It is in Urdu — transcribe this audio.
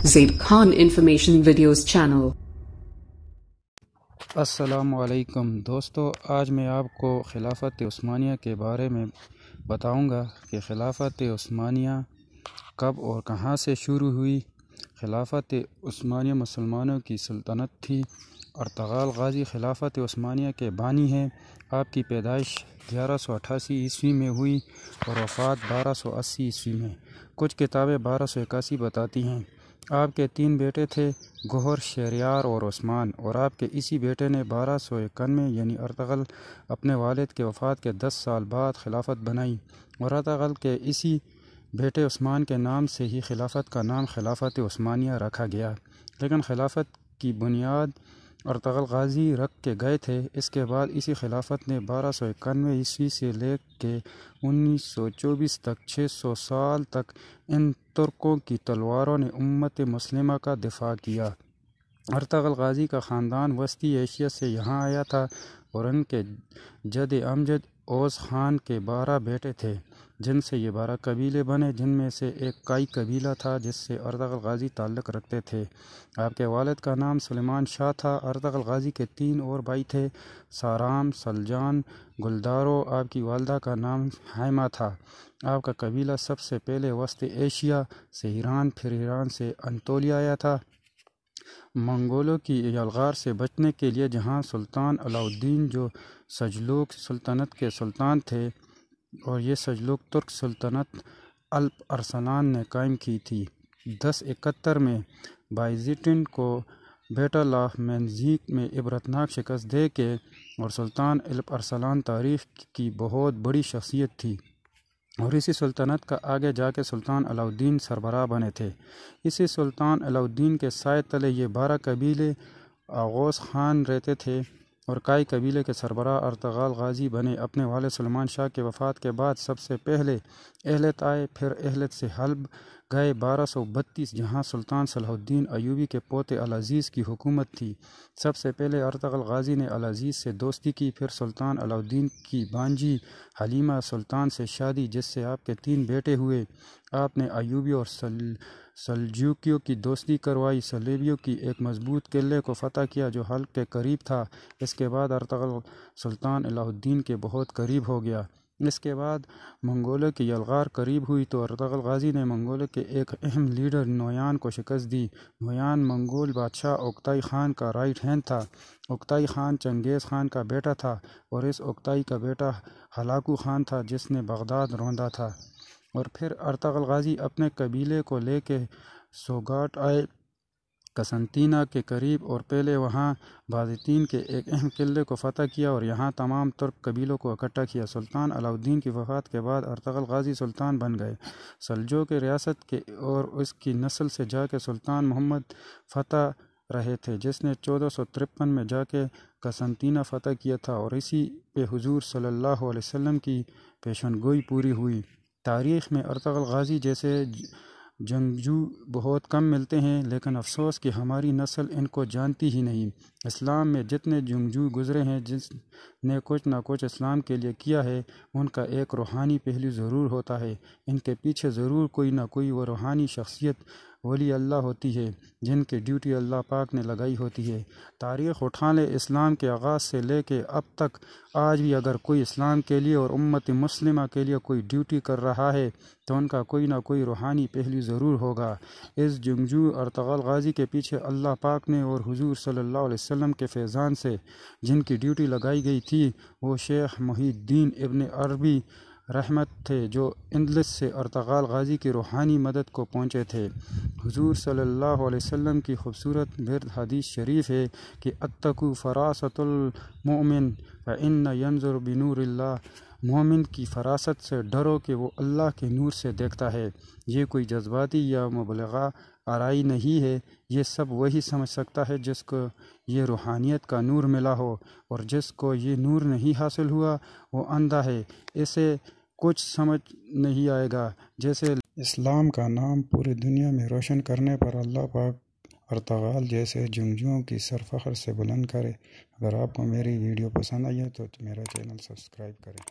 Zaid Khan Information Videos channel. السلام علیکم دوستو، آج میں آپ کو خلافت عثمانیہ کے بارے میں بتاؤں گا کہ خلافت عثمانیہ کب اور کہاں سے شروع ہوئی۔ خلافت عثمانیہ مسلمانوں کی سلطنت تھی۔ ارطغرل غازی خلافت عثمانیہ کے بانی ہیں۔ آپ کی پیدائش 1188 عیسوی میں ہوئی اور وفات 1280 عیسوی میں۔ کچھ کتابیں 1281 بتاتی ہیں۔ آپ کے 3 بیٹے تھے، گوہر، شہریار اور عثمان، اور آپ کے اسی بیٹے نے 1291 یعنی ارطغرل اپنے والد کے وفات کے 10 سال بعد خلافت بنائی، اور ارطغرل کے اسی بیٹے عثمان کے نام سے ہی خلافت کا نام خلافت عثمانیہ رکھا گیا۔ لیکن خلافت کی بنیاد ارطغرل غازی رکھ کے گئے تھے۔ اس کے بعد اسی خلافت نے 1291 عیسوی سے لے کے 1924 تک 600 سال تک ان ترکوں کی تلواروں نے امت مسلمہ کا دفاع کیا۔ ارطغرل غازی کا خاندان وسطی ایشیا سے یہاں آیا تھا، اور ان کے جد امجد اوس خان کے 12 بیٹے تھے، جن سے یہ 12 قبیلے بنے، جن میں سے ایک کائی قبیلہ تھا جس سے ارطغرل غازی تعلق رکھتے تھے۔ آپ کے والد کا نام سلیمان شاہ تھا۔ ارطغرل غازی کے 3 اور بھائی تھے، سارام، سلجان، گلدارو۔ آپ کی والدہ کا نام حائمہ تھا۔ آپ کا قبیلہ سب سے پہلے وسط ایشیا سے ایران، پھر ایران سے انطولیہ آیا تھا۔ منگولوں کی یلغار سے بچنے کے لیے جہاں سلطان علاء الدین جو سلجوق سلطنت کے سلطان تھے، اور یہ سلجوق ترک سلطنت الپ ارسلان نے قائم کی تھی، 1071 میں بائزنٹین کو بیٹل آف مینزیک میں عبرتناک شکست دے کے، اور سلطان الپ ارسلان تاریخ کی بہت بڑی شخصیت تھی، اور اسی سلطنت کا آگے جا کے سلطان علاء الدین سربراہ بنے تھے۔ اسی سلطان علاء الدین کے سائے تلے یہ 12 قبیلے آغوز خان رہتے تھے، اور کائی قبیلے کے سربراہ ارطغرل غازی بنے۔ اپنے والد سلیمان شاہ کے وفات کے بعد سب سے پہلے اہلت آئے، پھر اہلت سے حلب گئے 1232، جہاں سلطان صلاح الدین ایوبی کے پوتے العزیز کی حکومت تھی۔ سب سے پہلے ارطغرل غازی نے العزیز سے دوستی کی، پھر سلطان علاء الدین کی بانجی حلیمہ سلطان سے شادی، جس سے آپ کے 3 بیٹے ہوئے۔ آپ نے ایوبی اور سلجوقیوں کی دوستی کروائی، صلیبیوں کی ایک مضبوط قلعے کو فتح کیا جو حلب کے قریب تھا۔ اس کے بعد ارطغرل سلطان علاء الدین کے بہت قریب ہو گیا۔ اس کے بعد منگولوں کی یلغار قریب ہوئی تو ارطغرل غازی نے منگولوں کے ایک اہم لیڈر نویان کو شکست دی۔ نویان منگول بادشاہ اوکتائی خان کا رائٹ ہینڈ تھا۔ اوکتائی خان چنگیز خان کا بیٹا تھا، اور اس اوکتائی کا بیٹا ہلاکو خان تھا جس نے بغداد روندا تھا۔ اور پھر ارطغرل غازی اپنے قبیلے کو لے کے سوگاٹ آئے قسطنطینیہ کے قریب، اور پہلے وہاں بازنطین کے ایک اہم قلعے کو فتح کیا اور یہاں تمام ترک قبیلوں کو اکٹھا کیا۔ سلطان علاء الدین کی وفات کے بعد ارطغرل غازی سلطان بن گئے۔ سلجوق کی ریاست کے اور اس کی نسل سے جا کے سلطان محمد فتح رہے تھے، جس نے 1453 میں جا کے قسطنطینیہ فتح کیا تھا، اور اسی پہ حضور صلی اللہ علیہ وسلم کی پیشن گوئی پوری ہوئی۔ تاریخ میں ارطغرل غازی جیسے جنگجو بہت کم ملتے ہیں، لیکن افسوس کہ ہماری نسل ان کو جانتی ہی نہیں۔ اسلام میں جتنے جنگجو گزرے ہیں، جس نے کچھ نہ کچھ اسلام کے لیے کیا ہے، ان کا ایک روحانی پہلو ضرور ہوتا ہے۔ ان کے پیچھے ضرور کوئی نہ کوئی وہ روحانی شخصیت ولی اللہ ہوتی ہے، جن کی ڈیوٹی اللہ پاک نے لگائی ہوتی ہے۔ تاریخ اٹھا لیں، اسلام کے آغاز سے لے کے اب تک، آج بھی اگر کوئی اسلام کے لیے اور امت مسلمہ کے لیے کوئی ڈیوٹی کر رہا ہے تو ان کا کوئی نہ کوئی روحانی پہلو ضرور ہوگا۔ اس جنگجو ارطغرل غازی کے پیچھے اللہ پاک نے اور حضور صلی اللہ علیہ وسلم کے فیضان سے جن کی ڈیوٹی لگائی گئی تھی، وہ شیخ محی الدین ابن عربی رحمت تھے، جو اندلس سے ارطغرل غازی کی روحانی مدد کو پہنچے تھے۔ حضور صلی اللہ علیہ وسلم کی خوبصورت گرد حدیث شریف ہے کہ اتقوا فراست المؤمن فإن ينظر بنور اللہ، مومن کی فراست سے ڈرو کہ وہ اللہ کے نور سے دیکھتا ہے۔ یہ کوئی جذباتی یا مبالغہ آرائی نہیں ہے، یہ سب وہی سمجھ سکتا ہے جس کو یہ روحانیت کا نور ملا ہو، اور جس کو یہ نور نہیں حاصل ہوا وہ اندھا ہے، اسے کچھ سمجھ نہیں آئے گا۔ جیسے اسلام کا نام پوری دنیا میں روشن کرنے پر اللہ پاک ارطغرل جیسے جنگجوؤں کی سر فخر سے بلند کرے۔ اگر آپ کو میری ویڈیو پسند آئی ہے تو میرا چینل سبسکرائب کریں۔